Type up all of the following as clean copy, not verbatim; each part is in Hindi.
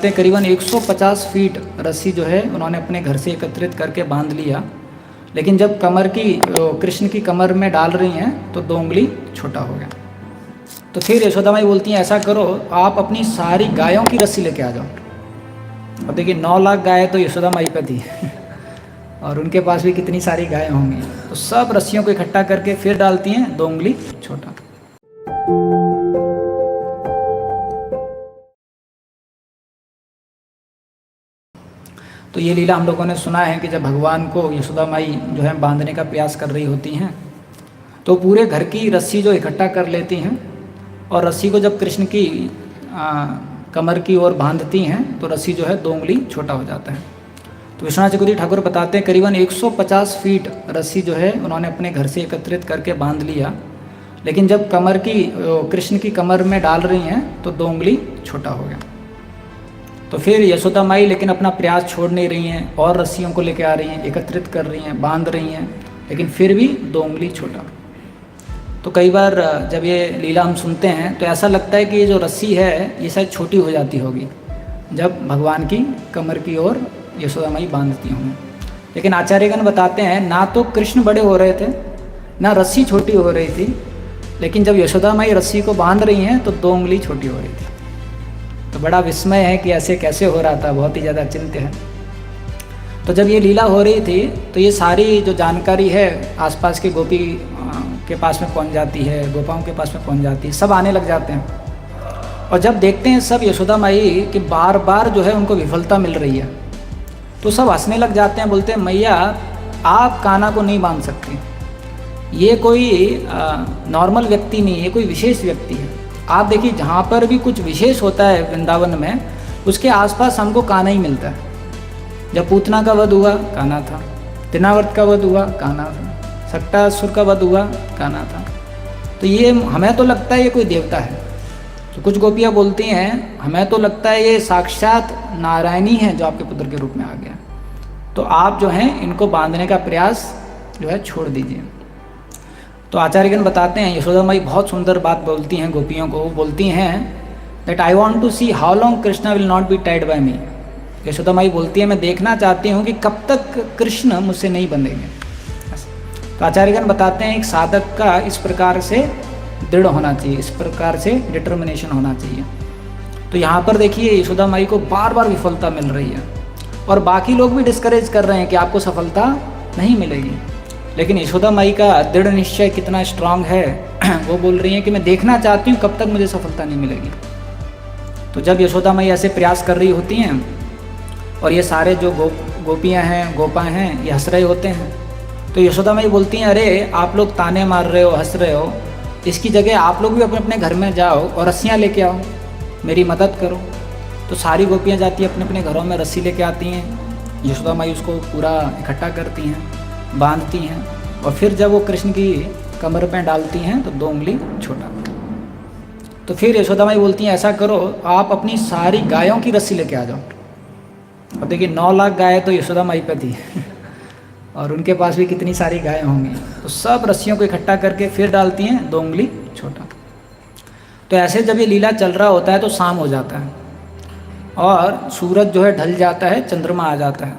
करीबन 150 फीट रस्सी जो है उन्होंने अपने घर से एकत्रित करके बांध लिया, लेकिन जब कृष्ण की कमर में डाल रही हैं तो 2 उंगली छोटा हो गया। तो फिर यशोदा माई बोलती हैं, ऐसा करो आप अपनी सारी गायों की रस्सी लेके आ जाओ। अब देखिए 9 लाख गाय तो यशोदा माई पे थी और उनके पास भी कितनी सारी गाय होंगी। तो सब रस्सियों को इकट्ठा करके फिर डालती हैं 2 उंगली छोटा। तो ये लीला हम लोगों ने सुना है कि जब भगवान को यशोदा माई जो है बांधने का प्रयास कर रही होती हैं तो पूरे घर की रस्सी जो इकट्ठा कर लेती हैं और रस्सी को जब कृष्ण की कमर की ओर बांधती हैं तो रस्सी जो है 2 उंगली छोटा हो जाता है। तो विश्वनाथ चक्रवर्ती ठाकुर बताते हैं करीबन 150 फीट रस्सी जो है उन्होंने अपने घर से एकत्रित करके बांध लिया, लेकिन जब कृष्ण की कमर में डाल रही हैं तो 2 उंगली छोटा हो गया। तो फिर यशोदा माई लेकिन अपना प्रयास छोड़ नहीं रही हैं और रस्सियों को लेकर आ रही हैं, एकत्रित कर रही हैं, बांध रही हैं, लेकिन फिर भी 2 उंगली छोटा। तो कई बार जब ये लीला हम सुनते हैं तो ऐसा लगता है कि ये जो रस्सी है ये शायद छोटी हो जाती होगी जब भगवान की कमर की ओर यशोदा माई बांधती होंगी। लेकिन आचार्यगण बताते हैं ना तो कृष्ण बड़े हो रहे थे ना रस्सी छोटी हो रही थी, लेकिन जब यशोदा माई रस्सी को बांध रही हैं तो 2 उंगली छोटी हो रही थी। तो बड़ा विस्मय है कि ऐसे कैसे हो रहा था, बहुत ही ज़्यादा चिंत्य है। तो जब ये लीला हो रही थी तो ये सारी जो जानकारी है आसपास के गोपी के पास में पहुंच जाती है, गोपाओं के पास में पहुंच जाती है, सब आने लग जाते हैं। और जब देखते हैं सब यशोदा माई कि बार बार जो है उनको विफलता मिल रही है तो सब हंसने लग जाते हैं, बोलते हैं मैया आप कान्हा को नहीं बांध सकती, ये कोई नॉर्मल व्यक्ति नहीं है, कोई विशेष व्यक्ति है। आप देखिए जहाँ पर भी कुछ विशेष होता है वृंदावन में उसके आसपास हमको कान्हा ही मिलता है। जब पूतना का वध हुआ कान्हा था, तिनावर्त का वध हुआ कान्हा था, सक्टासुर का वध हुआ कान्हा था। तो ये हमें तो लगता है ये कोई देवता है, तो कुछ गोपियाँ बोलती हैं हमें तो लगता है ये साक्षात नारायणी है जो आपके पुत्र के रूप में आ गया, तो आप जो हैं इनको बांधने का प्रयास जो है छोड़ दीजिए। तो आचार्यगण बताते हैं यशोदा माई बहुत सुंदर बात बोलती हैं गोपियों को। वो बोलती हैं that I want to see how long Krishna will not be tied by me. Yashoda माई बोलती है मैं देखना चाहती हूँ कि कब तक कृष्ण मुझसे नहीं बंधेंगे। तो आचार्यगण बताते हैं एक साधक का इस प्रकार से दृढ़ होना चाहिए, इस प्रकार से डिटर्मिनेशन होना चाहिए। तो यहाँ पर देखिए यशोदा माई को बार बार विफलता मिल रही है और बाकी लोग भी डिस्करेज कर रहे हैं कि आपको सफलता नहीं मिलेगी, लेकिन यशोदा माई का दृढ़ निश्चय कितना स्ट्रांग है। वो बोल रही हैं कि मैं देखना चाहती हूँ कब तक मुझे सफलता नहीं मिलेगी। तो जब यशोदा माई ऐसे प्रयास कर रही होती हैं और ये सारे जो गोपियाँ हैं गोपा हैं ये हंस रहे होते हैं, तो यशोदा माई बोलती हैं अरे आप लोग ताने मार रहे हो, हंस रहे हो, इसकी जगह आप लोग भी अपने अपने घर में जाओ और रस्सियाँ लेके आओ, मेरी मदद करो। तो सारी गोपियाँ जाती हैं अपने अपने घरों में, रस्सी लेके आती हैं, यशोदा माई उसको पूरा इकट्ठा करती हैं, बांधती हैं और फिर जब वो कृष्ण की कमर पे डालती हैं तो 2 उंगली छोटा। तो फिर यशोदा माई बोलती हैं ऐसा करो आप अपनी सारी गायों की रस्सी लेके आ जाओ। और देखिए 9 लाख गाय तो यशोदा माई पे थी और उनके पास भी कितनी सारी गाय होंगी। तो सब रस्सियों को इकट्ठा करके फिर डालती हैं 2 उंगली छोटा। तो ऐसे जब ये लीला चल रहा होता है तो शाम हो जाता है और सूरज जो है ढल जाता है, चंद्रमा आ जाता है।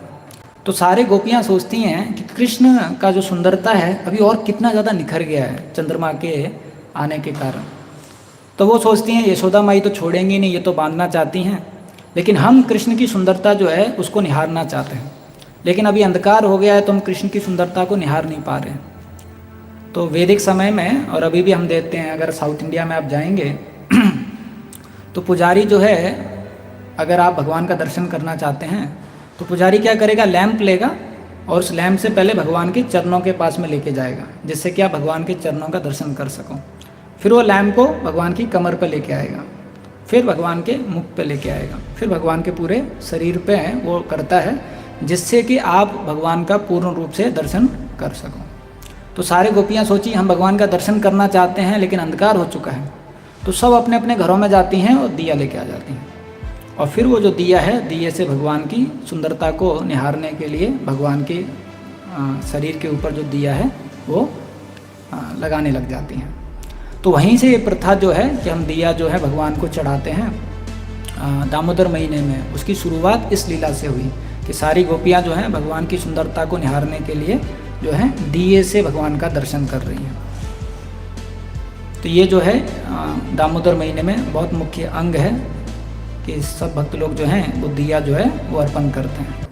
तो सारे गोपियाँ सोचती हैं कि कृष्ण का जो सुंदरता है अभी और कितना ज़्यादा निखर गया है चंद्रमा के आने के कारण। तो वो सोचती हैं यशोदा माई तो छोड़ेंगी नहीं, ये तो बांधना चाहती हैं, लेकिन हम कृष्ण की सुंदरता जो है उसको निहारना चाहते हैं, लेकिन अभी अंधकार हो गया है तो हम कृष्ण की सुंदरता को निहार नहीं पा रहे हैं। तो वैदिक समय में और अभी भी हम देखते हैं, अगर साउथ इंडिया में आप जाएंगे तो पुजारी जो है अगर आप भगवान का दर्शन करना चाहते हैं तो पुजारी क्या करेगा, लैंप लेगा और उस लैंप से पहले भगवान के चरणों के पास में लेके जाएगा, जिससे कि आप भगवान के चरणों का दर्शन कर सको। फिर वो लैंप को भगवान की कमर पर लेके आएगा, फिर भगवान के मुख पे लेके आएगा, फिर भगवान के पूरे शरीर पे वो करता है, जिससे कि आप भगवान का पूर्ण रूप से दर्शन कर सको। तो सारे गोपियाँ सोची हम भगवान का दर्शन करना चाहते हैं लेकिन अंधकार हो चुका है, तो सब अपने अपने घरों में जाती हैं और दिया लेके आ जाती हैं और फिर वो जो दिया है दिए से भगवान की सुंदरता को निहारने के लिए भगवान के शरीर के ऊपर जो दिया है वो लगाने लग जाती हैं। तो वहीं से ये प्रथा जो है कि हम दिया जो है भगवान को चढ़ाते हैं दामोदर महीने में, उसकी शुरुआत इस लीला से हुई कि सारी गोपियाँ जो हैं भगवान की सुंदरता को निहारने के लिए जो है दिए से भगवान का दर्शन कर रही हैं। तो ये जो है दामोदर महीने में बहुत मुख्य अंग है कि सब भक्त लोग जो हैं वो दिया जो है वो अर्पण करते हैं।